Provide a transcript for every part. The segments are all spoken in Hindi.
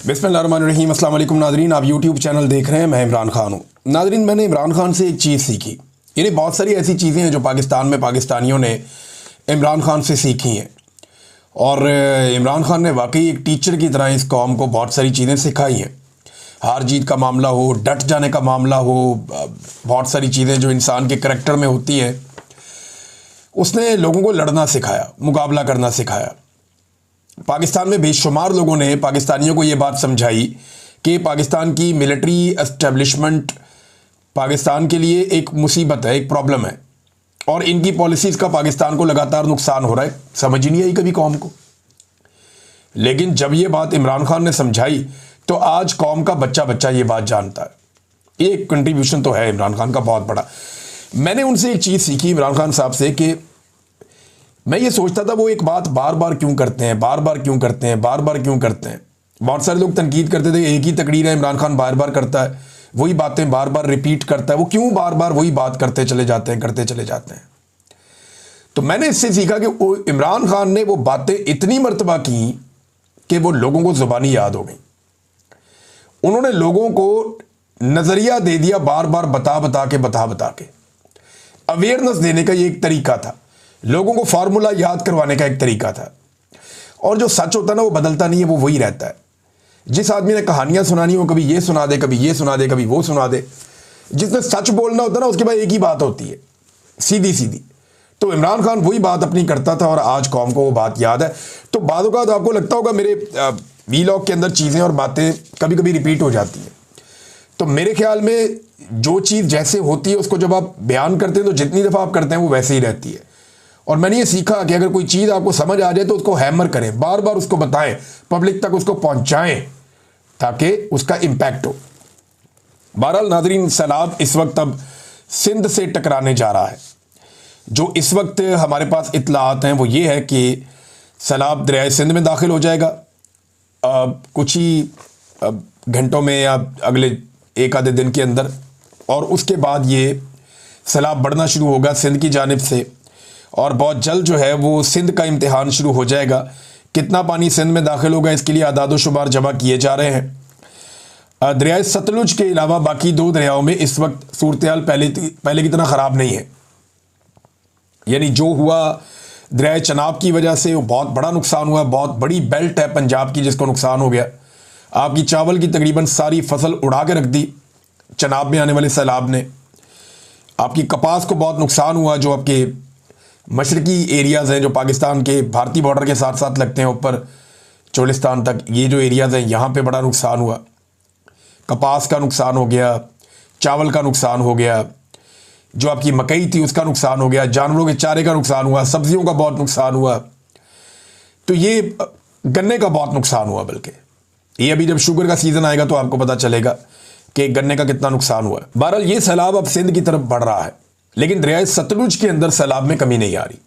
बिस्मिल्लाहिर्रहमानिर्रहीम। अस्सलाम वालेकुम नादरीन, आप यूट्यूब चैनल देख रहे हैं। मैं इमरान खान हूँ। नादरीन, मैंने इमरान खान से एक चीज़ सीखी। यानी बहुत सारी ऐसी चीज़ें हैं जो पाकिस्तान में पाकिस्तानियों ने इमरान खान से सीखी हैं, और इमरान खान ने वाकई एक टीचर की तरह इस कौम को बहुत सारी चीज़ें सिखाई हैं। हार जीत का मामला हो, डट जाने का मामला हो, बहुत सारी चीज़ें जो इंसान के करैक्टर में होती हैं, उसने लोगों को लड़ना सिखाया, मुकाबला करना सिखाया। पाकिस्तान में बेशुमार लोगों ने पाकिस्तानियों को ये बात समझाई कि पाकिस्तान की मिलिट्री एस्टेब्लिशमेंट पाकिस्तान के लिए एक मुसीबत है, एक प्रॉब्लम है, और इनकी पॉलिसीज़ का पाकिस्तान को लगातार नुकसान हो रहा है। समझ ही नहीं आई कभी कौम को। लेकिन जब ये बात इमरान खान ने समझाई तो आज कौम का बच्चा बच्चा ये बात जानता है। एक कंट्रीब्यूशन तो है इमरान खान का बहुत बड़ा। मैंने उनसे एक चीज़ सीखी, इमरान खान साहब से, कि मैं ये सोचता था वो एक बात बार बार क्यों करते हैं, बार बार क्यों करते हैं, बार बार क्यों करते हैं। बहुत सारे लोग तनकीद करते थे, एक ही तकरीर है, इमरान खान बार बार करता है, वही बातें बार बार रिपीट करता है, वो क्यों बार बार वही बात करते चले जाते हैं, करते चले जाते हैं। तो मैंने इससे सीखा कि इमरान खान ने वो बातें इतनी मर्तबा की कि वो लोगों को ज़ुबानी याद हो गई। उन्होंने लोगों को नज़रिया दे दिया, बार बार बता बता के। अवेयरनेस देने का ये एक तरीका था, लोगों को फार्मूला याद करवाने का एक तरीका था। और जो सच होता है ना, वो बदलता नहीं है, वो वही रहता है। जिस आदमी ने कहानियां सुनानी हो, कभी ये सुना दे, कभी ये सुना दे, कभी वो सुना दे। जिसने सच बोलना होता है ना, उसके बाद एक ही बात होती है, सीधी सीधी। तो इमरान खान वही बात अपनी करता था, और आज कौम को वो बात याद है। तो बाद औक़ात आपको लगता होगा मेरे वीलॉग के अंदर चीज़ें और बातें कभी कभी रिपीट हो जाती हैं। तो मेरे ख्याल में जो चीज़ जैसे होती है उसको जब आप बयान करते हैं तो जितनी दफ़ा आप करते हैं वो वैसे ही रहती है। और मैंने ये सीखा कि अगर कोई चीज़ आपको समझ आ जाए तो उसको हैमर करें, बार बार उसको बताएं, पब्लिक तक उसको पहुंचाएं, ताकि उसका इम्पैक्ट हो। बहरहाल नाज़रीन, सैलाब इस वक्त अब सिंध से टकराने जा रहा है। जो इस वक्त हमारे पास इत्तलात हैं वो ये है कि सैलाब दरियाए सिंध में दाखिल हो जाएगा कुछ ही घंटों में या अगले एक आधे दिन के अंदर, और उसके बाद ये सैलाब बढ़ना शुरू होगा सिंध की जानिब से, और बहुत जल्द जो है वो सिंध का इम्तिहान शुरू हो जाएगा। कितना पानी सिंध में दाखिल होगा इसके लिए आदाद शुमार जमा किए जा रहे हैं। दरियाए सतलुज के अलावा बाकी दो दरियाओं में इस वक्त सूरत हाल पहले की तरह ख़राब नहीं है। यानी जो हुआ दरियाए चनाब की वजह से वो बहुत बड़ा नुकसान हुआ। बहुत बड़ी बेल्ट है पंजाब की जिसको नुकसान हो गया। आपकी चावल की तकरीबन सारी फसल उड़ा के रख दी चनाब में आने वाले सैलाब ने। आपकी कपास को बहुत नुकसान हुआ। जो आपके मशरकी एरियाज़ हैं जो पाकिस्तान के भारतीय बॉर्डर के साथ साथ लगते हैं ऊपर चोलिस्तान तक, ये जो एरियाज़ हैं यहाँ पे बड़ा नुकसान हुआ। कपास का नुकसान हो गया, चावल का नुकसान हो गया, जो आपकी मकई थी उसका नुकसान हो गया, जानवरों के चारे का नुकसान हुआ, सब्जियों का बहुत नुकसान हुआ। तो ये गन्ने का बहुत नुकसान हुआ। बल्कि ये अभी जब शुगर का सीज़न आएगा तो आपको पता चलेगा कि गन्ने का कितना नुकसान हुआ। बहरहाल ये सैलाब अब सिंध की तरफ बढ़ रहा है, लेकिन दरियाए सतलुज के अंदर सैलाब में कमी नहीं आ रही।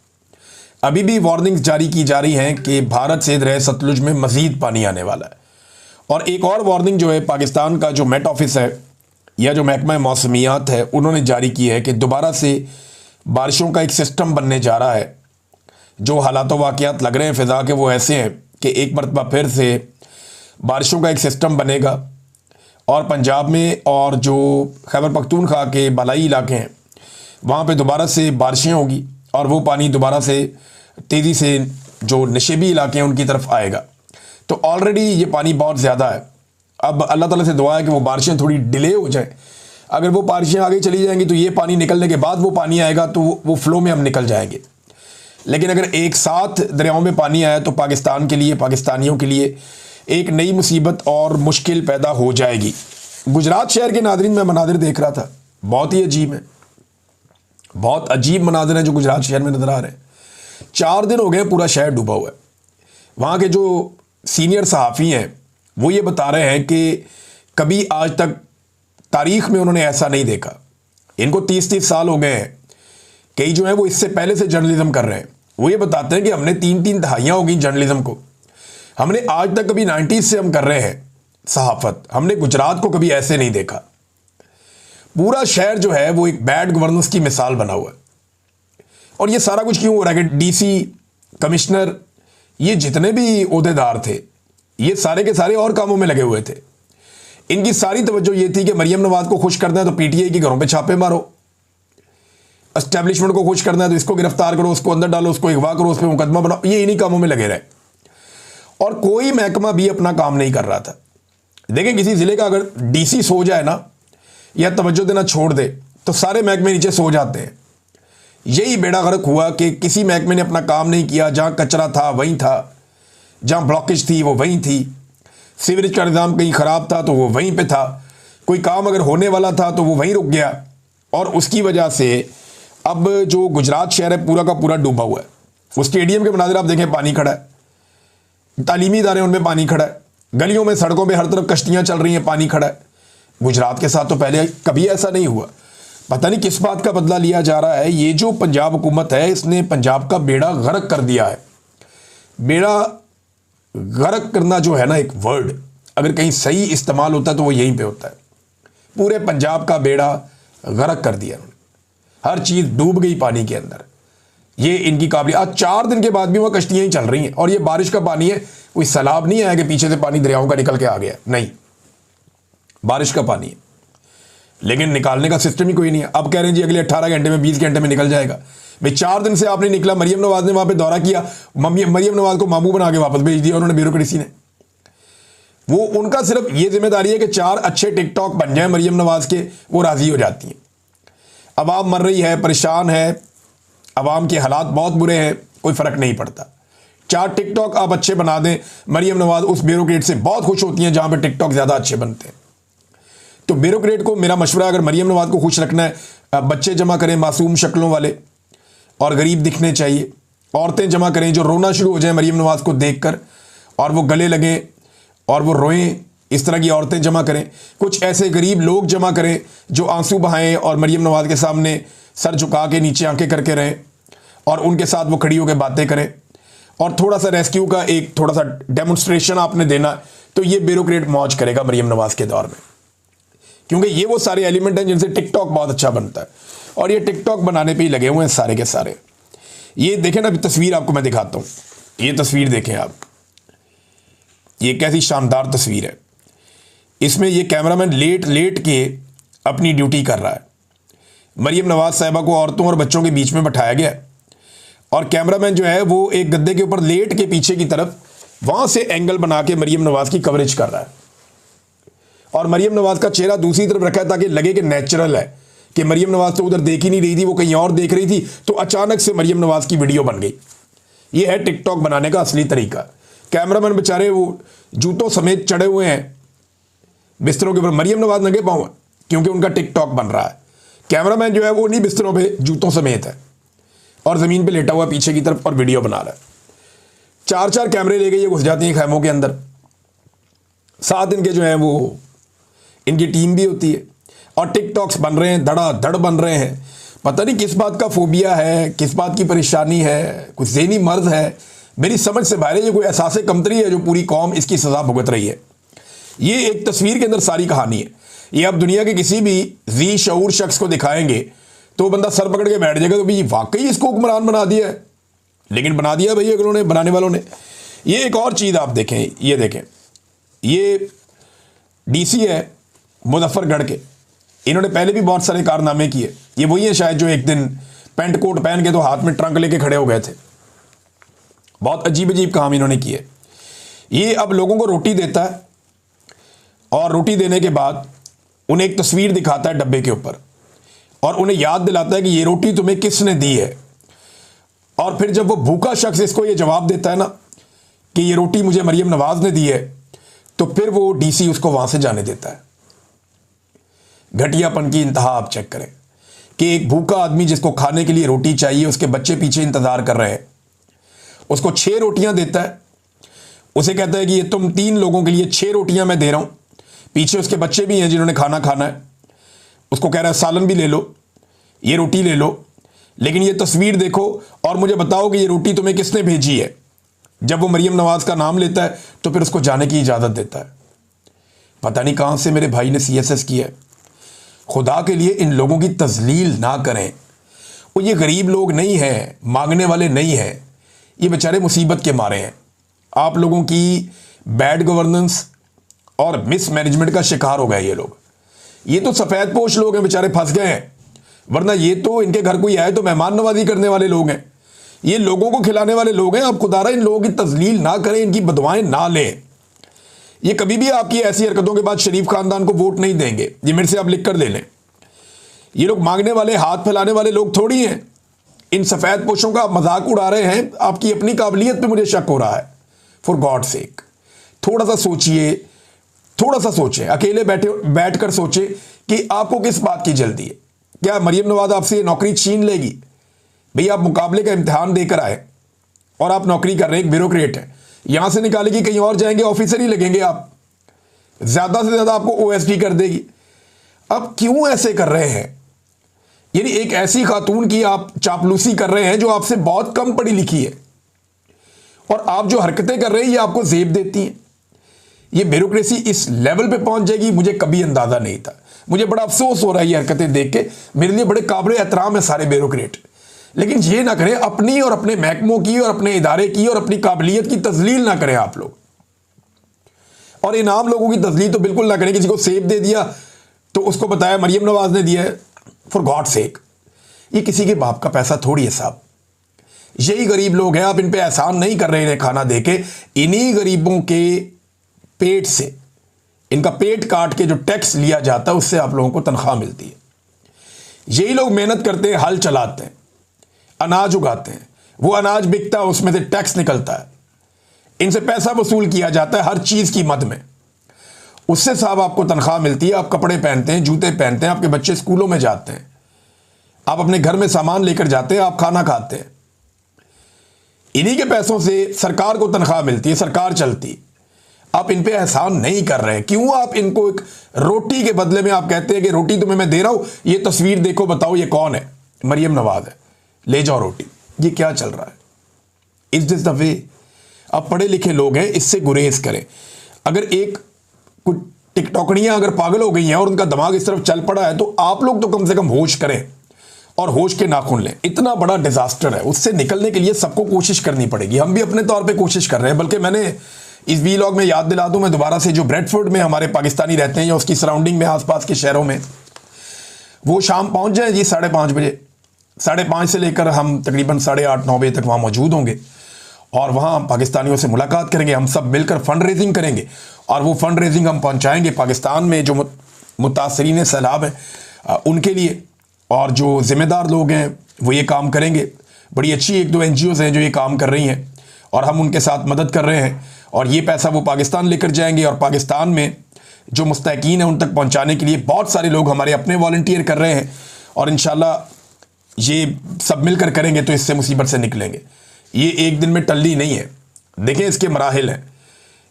अभी भी वार्निंग्स जारी की जा रही हैं कि भारत से दरियाए सतलुज में मज़ीद पानी आने वाला है। और एक और वार्निंग जो है पाकिस्तान का जो मेट ऑफिस है या जो महकमा मौसमियात है उन्होंने जारी की है कि दोबारा से बारिशों का एक सिस्टम बनने जा रहा है। जो हालात वाक़यात लग रहे हैं फ़िज़ा के वो ऐसे हैं कि एक मरतबा फिर से बारिशों का एक सिस्टम बनेगा, और पंजाब में और जो खैबर पख्तूनख्वा के बालाई इलाके हैं वहाँ पे दोबारा से बारिशें होगी, और वो पानी दोबारा से तेज़ी से जो नशेबी इलाके हैं उनकी तरफ आएगा। तो ऑलरेडी ये पानी बहुत ज़्यादा है। अब अल्लाह ताला से दुआ है कि वो बारिशें थोड़ी डिले हो जाए। अगर वो बारिशें आगे चली जाएंगी तो ये पानी निकलने के बाद वो पानी आएगा तो वो फ़्लो में हम निकल जाएंगे। लेकिन अगर एक साथ दरियाओं में पानी आया तो पाकिस्तान के लिए, पाकिस्तानियों के लिए एक नई मुसीबत और मुश्किल पैदा हो जाएगी। गुजरात शहर के नादरीन मैं मनाजिर देख रहा था, बहुत ही अजीब है, बहुत अजीब मनाजिर हैं जो गुजरात शहर में नज़र आ रहे हैं। 4 दिन हो गए पूरा शहर डूबा हुआ है। वहाँ के जो सीनियर सहाफ़ी हैं वो ये बता रहे हैं कि कभी आज तक तारीख़ में उन्होंने ऐसा नहीं देखा। इनको 30-30 साल हो गए हैं। कई जो हैं वो इससे पहले से जर्नलिज़म कर रहे हैं। वो ये बताते हैं कि हमने 3-3 दहाइयाँ हो गई जर्नलिज़म को, हमने आज तक कभी 90s से हम कर रहे हैं सहाफ़त, हमने गुजरात को कभी ऐसे नहीं देखा। पूरा शहर जो है वो एक बैड गवर्नेंस की मिसाल बना हुआ है। और ये सारा कुछ क्यों हो रहा है कि डीसी, कमिश्नर, ये जितने भी ओहदेदार थे ये सारे के सारे और कामों में लगे हुए थे। इनकी सारी तवज्जो ये थी कि मरियम नवाज को खुश करना है तो पीटीआई के घरों पे छापे मारो, एस्टेब्लिशमेंट को खुश करना है तो इसको गिरफ्तार करो, उसको अंदर डालो, उसको अगवा करो, उस पर मुकदमा बनाओ। ये इन्हीं कामों में लगे रहे और कोई महकमा भी अपना काम नहीं कर रहा था। देखें, किसी जिले का अगर डीसी सो जाए ना या तवज्जो देना छोड़ दे तो सारे महकमे नीचे सो जाते हैं। यही बेड़ा गर्क हुआ कि किसी महकमे ने अपना काम नहीं किया। जहां कचरा था वहीं था, जहां ब्लॉकेज थी वो वहीं थी, सीवरेज का निज़ाम कहीं ख़राब था तो वो वहीं पे था, कोई काम अगर होने वाला था तो वो वहीं रुक गया। और उसकी वजह से अब जो गुजरात शहर है पूरा का पूरा डूबा हुआ है। वो स्टेडियम के मनाज़िर आप देखें, पानी खड़ा है, तालीमी इदारे उनमें पानी खड़ा है, गलियों में सड़कों पे हर तरफ कश्तियाँ चल रही हैं, पानी खड़ा है। गुजरात के साथ तो पहले कभी ऐसा नहीं हुआ। पता नहीं किस बात का बदला लिया जा रहा है। ये जो पंजाब हुकूमत है इसने पंजाब का बेड़ा गर्क कर दिया है। बेड़ा गर्क करना जो है ना, एक वर्ड अगर कहीं सही इस्तेमाल होता है तो वो यहीं पे होता है। पूरे पंजाब का बेड़ा गर्क कर दिया उन्होंने, हर चीज़ डूब गई पानी के अंदर। ये इनकी काबिलियत। आज 4 दिन के बाद भी वह कश्तियाँ ही चल रही हैं और ये बारिश का पानी है, कोई सैलाब नहीं आया कि पीछे से पानी दरियाओं का निकल के आ गया, नहीं, बारिश का पानी है, लेकिन निकालने का सिस्टम ही कोई नहीं है। अब कह रहे हैं जी अगले 18 घंटे में 20 घंटे में निकल जाएगा। भाई 4 दिन से आपने निकला। मरियम नवाज ने वहां पे दौरा किया, मरियम नवाज को मामू बना के वापस भेज दिया उन्होंने, ब्यूरोक्रेसी ने। वो उनका सिर्फ ये जिम्मेदारी है कि 4 अच्छे टिकटॉक बन जाए मरियम नवाज के, वो राजी हो जाती हैं। अवाम मर रही है, परेशान है, अवाम के हालात बहुत बुरे हैं, कोई फ़र्क नहीं पड़ता। 4 टिकटॉक आप अच्छे बना दें, मरियम नवाज उस ब्यूरोक्रेट से बहुत खुश होती हैं जहां पर टिकटॉक ज़्यादा अच्छे बनते हैं। तो ब्यूरोक्रेट को मेरा मशवरा है, अगर मरियम नवाज को खुश रखना है, बच्चे जमा करें मासूम शक्लों वाले और गरीब दिखने चाहिए। औरतें जमा करें जो रोना शुरू हो जाए मरियम नवाज को देखकर और वो गले लगें और वो रोएं, इस तरह की औरतें जमा करें। कुछ ऐसे गरीब लोग जमा करें जो आंसू बहाएं और मरियम नवाज के सामने सर झुका के नीचे आंखें करके रहें और उनके साथ वो खड़ी होकर बातें करें। और थोड़ा सा रेस्क्यू का एक थोड़ा सा डेमोन्स्ट्रेशन आपने देना, तो ये ब्यूरोक्रेट मौज करेगा मरियम नवाज के दौर में, क्योंकि ये वो सारे एलिमेंट हैं जिनसे टिकटॉक बहुत अच्छा बनता है और ये टिकटॉक बनाने पे ही लगे हुए हैं सारे के सारे। ये देखें ना, तस्वीर आपको मैं दिखाता हूँ, ये तस्वीर देखें आप, ये कैसी शानदार तस्वीर है। इसमें ये कैमरामैन लेट लेट के अपनी ड्यूटी कर रहा है। मरियम नवाज साहिबा को औरतों और बच्चों के बीच में बैठाया गया है और कैमरामैन जो है वो एक गद्दे के ऊपर लेट के पीछे की तरफ वहाँ से एंगल बना के मरियम नवाज की कवरेज कर रहा है और मरियम नवाज का चेहरा दूसरी तरफ रखा है ताकि लगे कि नेचुरल है, कि मरियम नवाज तो उधर देख ही नहीं रही थी, वो कहीं और देख रही थी, तो अचानक से मरियम नवाज की वीडियो बन गई। ये है टिकटॉक बनाने का असली तरीका। कैमरामैन बेचारे वो जूतों समेत चढ़े हुए हैं बिस्तरों के ऊपर, मरियम नवाज नंगे पाँव है क्योंकि उनका टिकटॉक बन रहा है। कैमरामैन जो है वो नहीं बिस्तरों पे, जूतों समेत है और ज़मीन पे लेटा हुआ पीछे की तरफ और वीडियो बना रहा है। 4-4 कैमरे ले गए, ये घुस जाती हैं खैमों के अंदर। 7 इनके जो है वो इनकी टीम भी होती है और टिकटॉक्स बन रहे हैं, धड़ाधड़ बन रहे हैं। पता नहीं किस बात का फोबिया है, किस बात की परेशानी है, कुछ ज़हनी मर्ज है, मेरी समझ से बाहर है। ये कोई एहसास कमतरी है जो पूरी कौम इसकी सज़ा भुगत रही है। ये एक तस्वीर के अंदर सारी कहानी है। ये आप दुनिया के किसी भी जी शऊर शख्स को दिखाएंगे तो बंदा सर पकड़ के बैठ जाएगा कि भाई वाकई इसको हुक्मरान बना दिया है। लेकिन बना दिया भाई अगलों ने, बनाने वालों ने। ये एक और चीज़ आप देखें, ये देखें, ये डीसी है मुजफ्फरगढ़ के, इन्होंने पहले भी बहुत सारे कारनामे किए। ये वही है शायद जो एक दिन पेंट कोट पहन के तो हाथ में ट्रंक लेके खड़े हो गए थे। बहुत अजीब अजीब काम इन्होंने किए। ये अब लोगों को रोटी देता है और रोटी देने के बाद उन्हें एक तस्वीर दिखाता है डब्बे के ऊपर और उन्हें याद दिलाता है कि ये रोटी तुम्हें किसने दी है। और फिर जब वो भूखा शख्स इसको ये जवाब देता है ना कि ये रोटी मुझे मरियम नवाज ने दी है, तो फिर वो डीसी उसको वहां से जाने देता है। घटियापन की इंतहा आप चेक करें कि एक भूखा आदमी जिसको खाने के लिए रोटी चाहिए, उसके बच्चे पीछे इंतजार कर रहे हैं, उसको 6 रोटियां देता है। उसे कहता है कि ये तुम 3 लोगों के लिए 6 रोटियां मैं दे रहा हूं, पीछे उसके बच्चे भी हैं जिन्होंने खाना खाना है। उसको कह रहा है सालन भी ले लो, ये रोटी ले लो, लेकिन ये तस्वीर देखो और मुझे बताओ कि ये रोटी तुम्हें किसने भेजी है। जब वो मरियम नवाज का नाम लेता है तो फिर उसको जाने की इजाज़त देता है। पता नहीं कहाँ से मेरे भाई ने CSS किया है। खुदा के लिए इन लोगों की तजलील ना करें। वो ये गरीब लोग नहीं हैं, मांगने वाले नहीं हैं, ये बेचारे मुसीबत के मारे हैं। आप लोगों की बैड गवर्नेंस और मिसमैनेजमेंट का शिकार हो गए ये लोग। ये तो सफ़ेद पोश लोग हैं, बेचारे फंस गए हैं, वरना ये तो इनके घर कोई आए तो मेहमान नवाजी करने वाले लोग हैं, ये लोगों को खिलाने वाले लोग हैं। आप खुदारा इन लोगों की तजलील ना करें, इनकी बदवाएं ना लें। ये कभी भी आपकी ऐसी हरकतों के बाद शरीफ खानदान को वोट नहीं देंगे, ये मेरे से आप लिख कर ले लें। ये लोग मांगने वाले, हाथ फैलाने वाले लोग थोड़ी हैं। इन सफ़ेद पोशों का आप मजाक उड़ा रहे हैं, आपकी अपनी काबिलियत पे मुझे शक हो रहा है। फॉर गॉड सेक थोड़ा सा सोचिए, थोड़ा सा सोचें, अकेले बैठ कर सोचें कि आपको किस बात की जल्दी है। क्या मरियम नवाज आपसे नौकरी छीन लेगी? भैया आप मुकाबले का इम्तिहान देकर आए और आप नौकरी कर रहे हैं, एक ब्यूरोक्रेट है, यहां से निकालेगी, कहीं और जाएंगे, ऑफिसर ही लगेंगे आप, ज्यादा से ज्यादा आपको ओएसडी कर देगी। अब क्यों ऐसे कर रहे हैं? यानी एक ऐसी खातून की आप चापलूसी कर रहे हैं जो आपसे बहुत कम पढ़ी लिखी है, और आप जो हरकतें कर रहे हैं ये आपको जेब देती हैं। ये ब्यूरोक्रेसी इस लेवल पे पहुंच जाएगी, मुझे कभी अंदाजा नहीं था। मुझे बड़ा अफसोस हो रहा है ये हरकतें देख के, मेरे लिए बड़े काबिल एहतराम है सारे ब्यूरोक्रेट, लेकिन ये ना करें, अपनी और अपने महकमों की और अपने इदारे की और अपनी काबिलियत की तजलील ना करें आप लोग। और इन आम लोगों की तजलील तो बिल्कुल ना करें। किसी को सेब दे दिया तो उसको बताया मरियम नवाज ने दिया है। फॉर गॉड सेक, ये किसी के बाप का पैसा थोड़ी है साहब। यही गरीब लोग हैं, आप इन पे एहसान नहीं कर रहे इन्हें खाना देके। इन्हीं गरीबों के पेट से, इनका पेट काट के जो टैक्स लिया जाता है उससे आप लोगों को तनख्वाह मिलती है। यही लोग मेहनत करते हैं, हल चलाते हैं, अनाज उगाते हैं, वो अनाज बिकता है, उसमें से टैक्स निकलता है, इनसे पैसा वसूल किया जाता है हर चीज की मद में, उससे साहब आपको तनख्वाह मिलती है। आप कपड़े पहनते हैं, जूते पहनते हैं, आपके बच्चे स्कूलों में जाते हैं, आप अपने घर में सामान लेकर जाते हैं, आप खाना खाते हैं, इन्हीं के पैसों से सरकार को तनख्वाह मिलती है, सरकार चलती। आप इन पे एहसान नहीं कर रहे हैं। क्यों आप इनको एक रोटी के बदले में आप कहते हैं कि रोटी तुम्हें मैं दे रहा हूं, ये तस्वीर देखो, बताओ ये कौन है? मरियम नवाज है, ले जाओ रोटी। ये क्या चल रहा है? Is this the way? आप पढ़े लिखे लोग हैं, इससे गुरेज करें। अगर एक कुछ टिकटॉकड़ियां अगर पागल हो गई हैं और उनका दिमाग इस तरफ चल पड़ा है, तो आप लोग तो कम से कम होश करें और होश के नाखून लें। इतना बड़ा डिजास्टर है, उससे निकलने के लिए सबको कोशिश करनी पड़ेगी। हम भी अपने तौर पे कोशिश कर रहे हैं, बल्कि मैंने इस वीलॉग में याद दिला दूं मैं दोबारा से, जो ब्रेडफोर्ड में हमारे पाकिस्तानी रहते हैं या उसकी सराउंडिंग में आसपास के शहरों में, वो शाम पहुंच जाए जी 5:30 बजे। 5:30 से लेकर हम तकरीबन 8:30-9 बजे तक वहाँ मौजूद होंगे और वहाँ पाकिस्तानियों से मुलाकात करेंगे। हम सब मिलकर फंड रेजिंग करेंगे और वो फंड रेजिंग हम पहुँचाएंगे पाकिस्तान में जो मुतासरीन सैलाब हैं उनके लिए, और जो ज़िम्मेदार लोग हैं वो ये काम करेंगे। बड़ी अच्छी 1-2 NGOs हैं जो ये काम कर रही हैं और हम उनके साथ मदद कर रहे हैं, और ये पैसा वो पाकिस्तान लेकर जाएंगे और पाकिस्तान में जो मुस्तहकीन है उन तक पहुंचाने के लिए बहुत सारे लोग हमारे अपने वॉलंटियर कर रहे हैं, और इंशाल्लाह ये सब मिलकर करेंगे तो इससे मुसीबत से निकलेंगे। ये एक दिन में टल्ली नहीं है। देखें इसके मराहिल हैं।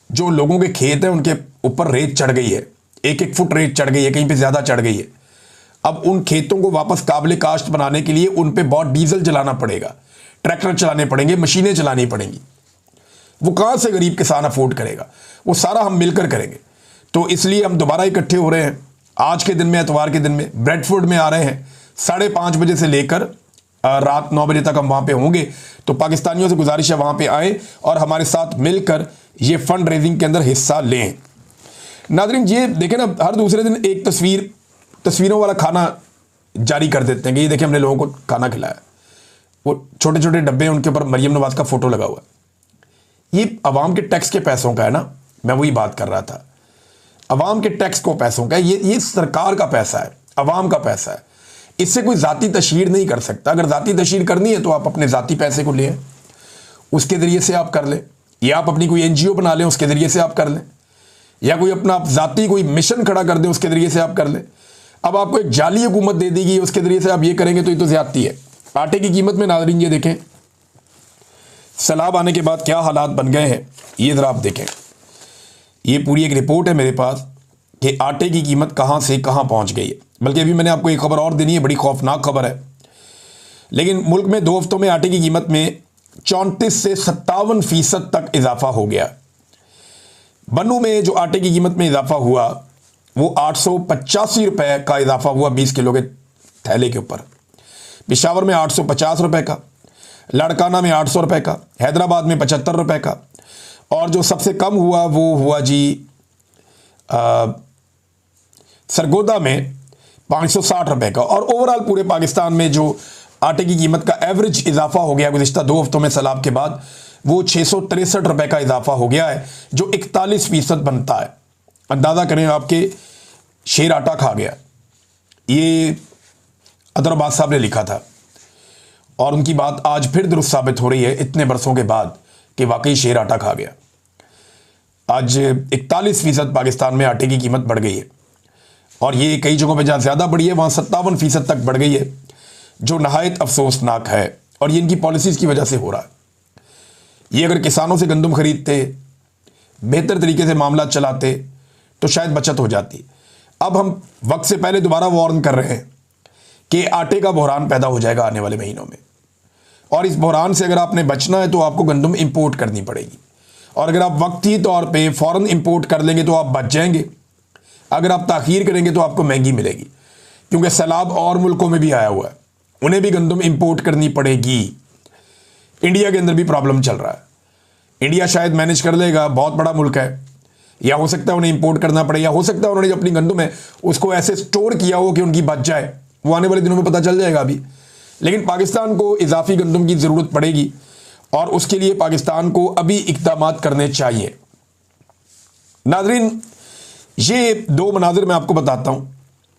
जो लोगों के खेत हैं उनके ऊपर रेत चढ़ गई है, 1-1 फुट रेत चढ़ गई है, कहीं पे ज़्यादा चढ़ गई है। अब उन खेतों को वापस काबिल काश्त बनाने के लिए उन पे बहुत डीजल जलाना पड़ेगा, ट्रैक्टर चलाने पड़ेंगे, मशीनें चलानी पड़ेंगी। वो कहाँ से गरीब किसान अफोर्ड करेगा? वो सारा हम मिलकर करेंगे। तो इसलिए हम दोबारा इकट्ठे हो रहे हैं आज के दिन में, एतवार के दिन में ब्रेडफोर्ड में आ रहे हैं। 5:30 बजे से लेकर रात 9 बजे तक हम वहाँ पे होंगे। तो पाकिस्तानियों से गुजारिश है वहाँ पे आए और हमारे साथ मिलकर ये फंड रेजिंग के अंदर हिस्सा लें। नाज़रीन ये देखें ना, हर दूसरे दिन एक तस्वीरों वाला खाना जारी कर देते हैं कि ये देखें हमने लोगों को खाना खिलाया। वो छोटे छोटे डब्बे हैं, उनके ऊपर मरियम नवाज का फोटो लगा हुआ है। ये अवाम के टैक्स के पैसों का है ना, मैं वही बात कर रहा था। अवाम के टैक्स को पैसों का, ये सरकार का पैसा है, अवाम का पैसा है। इससे कोई ज़ाती तशहीर नहीं कर सकता। अगर ज़ाती तशहीर करनी है तो आप अपने ज़ाती पैसे को लें, उसके ज़रिए से आप कर लें, या आप अपनी कोई NGO बना लें, उसके ज़रिए से आप कर लें, या कोई अपना ज़ाती कोई मिशन खड़ा कर दें, उसके ज़रिए से आप कर लें। अब आपको एक जाली हुकूमत दे देगी, उसके ज़रिए से आप ये करेंगे तो ये तो ज़्यादती है। आटे की कीमत में नाज़रीन ये देखें सैलाब आने के बाद क्या हालात बन गए हैं, ये ज़रा आप देखें। ये पूरी एक रिपोर्ट है मेरे पास कि आटे की कीमत कहाँ से कहाँ पहुँच गई है। बल्कि अभी मैंने आपको एक खबर और देनी है, बड़ी खौफनाक खबर है। लेकिन मुल्क में 2 हफ्तों में आटे की कीमत में 34 से 57% तक इजाफा हो गया। बन्नू में जो आटे की कीमत में इजाफा हुआ वो 885 रुपये का इजाफा हुआ 20 किलो के थैले के ऊपर। पेशावर में 850 रुपये का, लड़काना में 800 रुपये का, हैदराबाद में 75 रुपये का, और जो सबसे कम हुआ वो हुआ जी सरगोदा में 560 रुपए का। और ओवरऑल पूरे पाकिस्तान में जो आटे की कीमत का एवरेज इजाफा हो गया गुज़िश्ता 2 हफ्तों में सैलाब के बाद, वो 663 रुपए का इजाफा हो गया है, जो 41% बनता है। अंदाज़ा करें, आपके शेर आटा खा गया। ये अदरबाज साहब ने लिखा था और उनकी बात आज फिर दुरुस्त साबित हो रही है इतने बरसों के बाद कि वाकई शेर आटा खा गया। आज 41% पाकिस्तान में आटे की कीमत बढ़ गई है और ये कई जगहों पे जहाँ ज़्यादा बढ़ी है वहाँ 57% तक बढ़ गई है, जो नहायत अफसोसनाक है। और ये इनकी पॉलिसीज़ की वजह से हो रहा है। ये अगर किसानों से गंदम खरीदते, बेहतर तरीके से मामला चलाते तो शायद बचत हो जाती। अब हम वक्त से पहले दोबारा वार्न कर रहे हैं कि आटे का बहरान पैदा हो जाएगा आने वाले महीनों में, और इस बहरान से अगर आपने बचना है तो आपको गंदम इंपोर्ट करनी पड़ेगी। और अगर आप वक्ती तौर पे फ़ौरन इंपोर्ट कर लेंगे तो आप बच जाएंगे, अगर आप ताख़ीर करेंगे तो आपको महंगी मिलेगी, क्योंकि सैलाब और मुल्कों में भी आया हुआ है, उन्हें भी गंदम इंपोर्ट करनी पड़ेगी। इंडिया के अंदर भी प्रॉब्लम चल रहा है। इंडिया शायद मैनेज कर लेगा, बहुत बड़ा मुल्क है, या हो सकता है उन्हें इंपोर्ट करना पड़े, या हो सकता है उन्होंने जो अपनी गंदम है उसको ऐसे स्टोर किया हो कि उनकी बच जाए, वो आने वाले दिनों में पता चल जाएगा अभी। लेकिन पाकिस्तान को इजाफी गंदम की ज़रूरत पड़ेगी और उसके लिए पाकिस्तान को अभी इक़दाम करने चाहिए। नाज़रीन, ये 2 मनाज़िर मैं आपको बताता हूँ।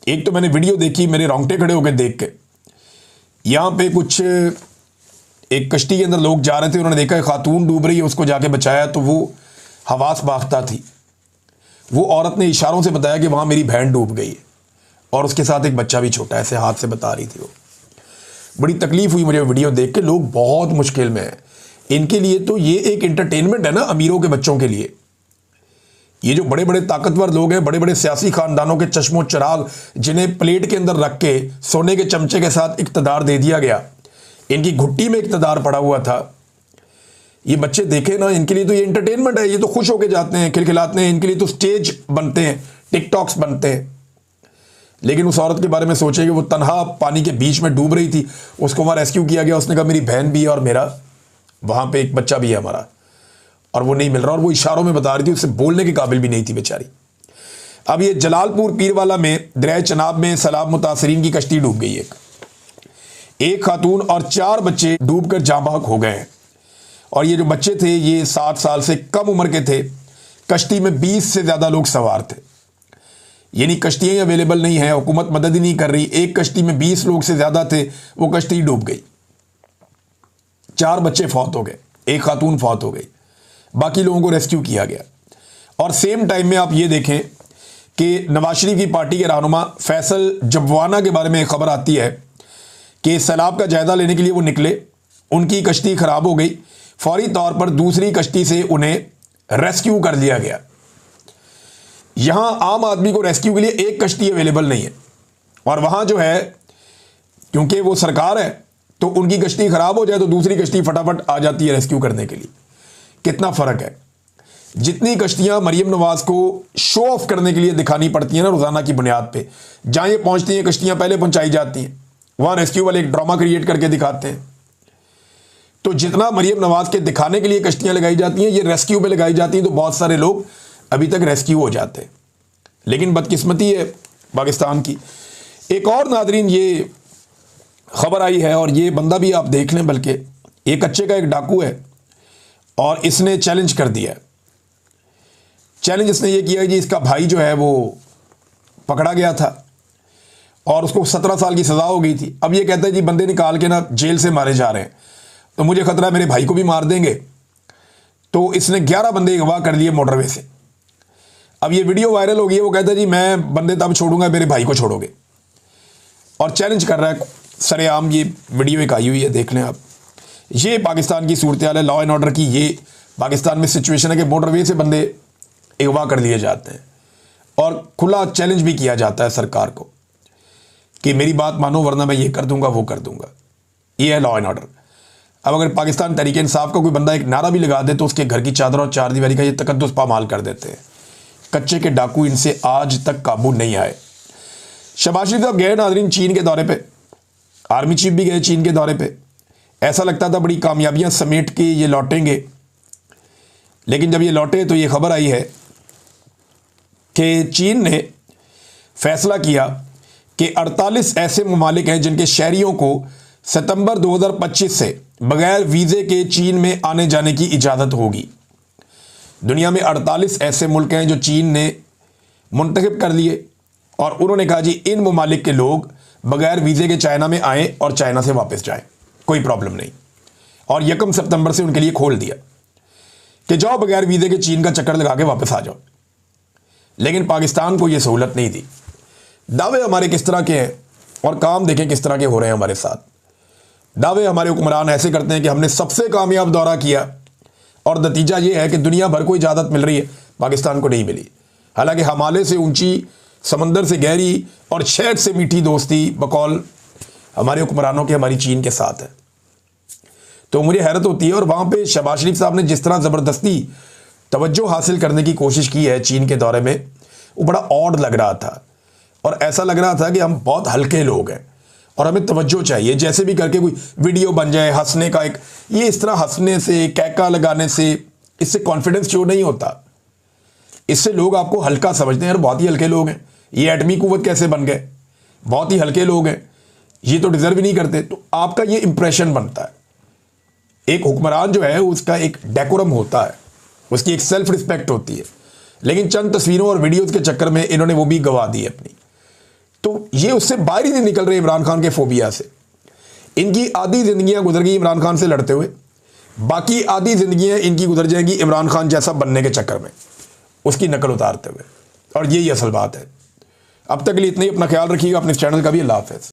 एक तो मैंने वीडियो देखी, मेरे रोंगटे खड़े हो गए देख के। यहाँ पे कुछ एक कश्ती के अंदर लोग जा रहे थे, उन्होंने देखा खातून डूब रही है, उसको जाके बचाया तो वो हवास बाख्ता थी। वो औरत ने इशारों से बताया कि वहाँ मेरी बहन डूब गई है और उसके साथ एक बच्चा भी छोटा, ऐसे हाथ से बता रही थी वो। बड़ी तकलीफ हुई मुझे वीडियो देख के। लोग बहुत मुश्किल में हैं। इनके लिए तो ये एक एंटरटेनमेंट है ना, अमीरों के बच्चों के लिए। ये जो बड़े बड़े ताकतवर लोग हैं, बड़े बड़े सियासी खानदानों के चश्मो चिराग, जिन्हें प्लेट के अंदर रख के सोने के चमचे के साथ इक़्तिदार दे दिया गया, इनकी घुट्टी में इक़्तिदार पड़ा हुआ था, ये बच्चे देखे ना, इनके लिए तो ये एंटरटेनमेंट है। ये तो खुश होके जाते हैं, खिलखिलाते हैं, इनके लिए तो स्टेज बनते हैं, टिकटॉक्स बनते हैं। लेकिन उस औरत के बारे में सोचे कि वो तनहा पानी के बीच में डूब रही थी, उसको वहाँ रेस्क्यू किया गया। उसने कहा मेरी बहन भी है और मेरा वहाँ पे एक बच्चा भी है हमारा, और वो नहीं मिल रहा। और वो इशारों में बता रही थी, उससे बोलने के काबिल भी नहीं थी बेचारी। अब ये जलालपुर पीरवाला में दरिया चनाब में सैलाब मुतासरीन की कश्ती डूब गई। एक खातून और 4 बच्चे डूबकर जाँ बहक हो गए हैं। और ये जो बच्चे थे ये 7 साल से कम उम्र के थे। कश्ती में 20 से ज़्यादा लोग सवार थे, यानी कश्तियाँ अवेलेबल नहीं हैं, हुकूमत मदद ही नहीं कर रही। एक कश्ती में 20 लोग से ज़्यादा थे, वो कश्ती डूब गई। 4 बच्चे फौत हो गए, एक खातून फौत हो गई, बाकी लोगों को रेस्क्यू किया गया। और सेम टाइम में आप ये देखें कि नवाज शरीफ की पार्टी के रहनुमा फैसल जबवाना के बारे में एक खबर आती है कि सैलाब का जायज़ा लेने के लिए वो निकले, उनकी कश्ती ख़राब हो गई, फौरी तौर पर दूसरी कश्ती से उन्हें रेस्क्यू कर लिया गया। यहां आम आदमी को रेस्क्यू के लिए एक कश्ती अवेलेबल नहीं है, और वहां जो है क्योंकि वो सरकार है तो उनकी कश्ती खराब हो जाए तो दूसरी कश्ती फटाफट आ जाती है रेस्क्यू करने के लिए। कितना फ़र्क है। जितनी कश्तियां मरीम नवाज को शो ऑफ करने के लिए दिखानी पड़ती हैं ना रोज़ाना की बुनियाद पे, जहां ये पहुंचती हैं कश्तियां पहले पहुंचाई जाती हैं, वहां रेस्क्यू वाले एक ड्रामा क्रिएट करके दिखाते हैं। तो जितना मरीम नवाज के दिखाने के लिए कश्तियां लगाई जाती हैं, ये रेस्क्यू पे लगाई जाती हैं, तो बहुत सारे लोग अभी तक रेस्क्यू हो जाते हैं। लेकिन बदकिस्मती है पाकिस्तान की। एक और नादरीन ये खबर आई है, और ये बंदा भी आप देख लें, बल्कि एक कच्चे का एक डाकू है और इसने चैलेंज कर दिया। चैलेंज इसने ये किया कि इसका भाई जो है वो पकड़ा गया था और उसको 17 साल की सज़ा हो गई थी। अब ये कहता है जी बंदे निकाल के ना जेल से मारे जा रहे हैं, तो मुझे खतरा है मेरे भाई को भी मार देंगे। तो इसने 11 बंदे अगवा कर लिए मोटरवे से। अब ये वीडियो वायरल हो गई है। वो कहता है जी मैं बंदे तब छोड़ूंगा मेरे भाई को छोड़ोगे, और चैलेंज कर रहा है सरेआम। ये वीडियो एक आई हुई है, देख लें आप। ये पाकिस्तान की सूरत हाल है, लॉ एंड ऑर्डर की। ये पाकिस्तान में सिचुएशन है कि मोटरवे से बंदे अगवा कर लिए जाते हैं और खुला चैलेंज भी किया जाता है सरकार को कि मेरी बात मानो वरना मैं ये कर दूंगा वो कर दूंगा। ये है लॉ एंड ऑर्डर। अब अगर पाकिस्तान तहरीक इंसाफ का कोई बंदा एक नारा भी लगा दे तो उसके घर की चादर और चार दीवारी का ये तकद्दुस पामाल कर देते हैं। कच्चे के डाकू इनसे आज तक काबू नहीं आए। शहबाज शरीफ साहब गए नाज़रीन चीन के दौरे पे, आर्मी चीफ भी गए चीन के दौरे पे। ऐसा लगता था बड़ी कामयाबियां समेट के ये लौटेंगे, लेकिन जब ये लौटे तो ये खबर आई है कि चीन ने फैसला किया कि 48 ऐसे ममालिक हैं जिनके शहरियों को सितंबर 2025 से बगैर वीज़े के चीन में आने जाने की इजाज़त होगी। दुनिया में 48 ऐसे मुल्क हैं जो चीन ने मुंतखब कर लिए और उन्होंने कहा जी इन ममालिक के लोग बगैर वीज़े के चाइना में आएँ और चाइना से वापस जाएं, कोई प्रॉब्लम नहीं। और 1 सितंबर से उनके लिए खोल दिया कि जाओ बगैर वीज़े के चीन का चक्कर लगा के वापस आ जाओ। लेकिन पाकिस्तान को यह सहूलत नहीं दी। दावे हमारे किस तरह के हैं और काम देखें किस तरह के हो रहे हैं हमारे साथ। दावे हमारे हुक्मरान ऐसे करते हैं कि हमने सबसे कामयाब दौरा किया और नतीजा ये है कि दुनिया भर को इजाज़त मिल रही है, पाकिस्तान को नहीं मिली। हालांकि हिमालय से ऊंची, समंदर से गहरी और शहद से मीठी दोस्ती बकौल हमारे हुक्मरानों के हमारी चीन के साथ है। तो मुझे हैरत होती है। और वहाँ पे शहबाज शरीफ साहब ने जिस तरह ज़बरदस्ती तवज्जो हासिल करने की कोशिश की है चीन के दौरे में, वो बड़ा ऑड लग रहा था और ऐसा लग रहा था कि हम बहुत हल्के लोग हैं और हमें तवज्जो चाहिए, जैसे भी करके कोई वीडियो बन जाए हंसने का एक, ये इस तरह हंसने से, कैका लगाने से, इससे कॉन्फिडेंस शो नहीं होता। इससे लोग आपको हल्का समझते हैं, यार बहुत ही हल्के लोग हैं, ये एटमी कुव्वत कैसे बन गए, बहुत ही हल्के लोग हैं, ये तो डिजर्व ही नहीं करते। तो आपका ये इंप्रेशन बनता है। एक हुक्मरान जो है उसका एक डेकोरम होता है, उसकी एक सेल्फ रिस्पेक्ट होती है, लेकिन चंद तस्वीरों और वीडियोस के चक्कर में इन्होंने वो भी गवा दी अपनी। तो ये उससे बाहर ही नहीं निकल रहे इमरान खान के फोबिया से। इनकी आधी जिंदगियां गुजर गई इमरान खान से लड़ते हुए, बाकी आधी जिंदगियां इनकी गुजर जाएंगी इमरान खान जैसा बनने के चक्कर में, उसकी नकल उतारते हुए। और यही असल बात है। अब तक के लिए इतना ही। अपना ख्याल रखिएगा, अपने चैनल का भी। अल्लाह हाफ़िज़।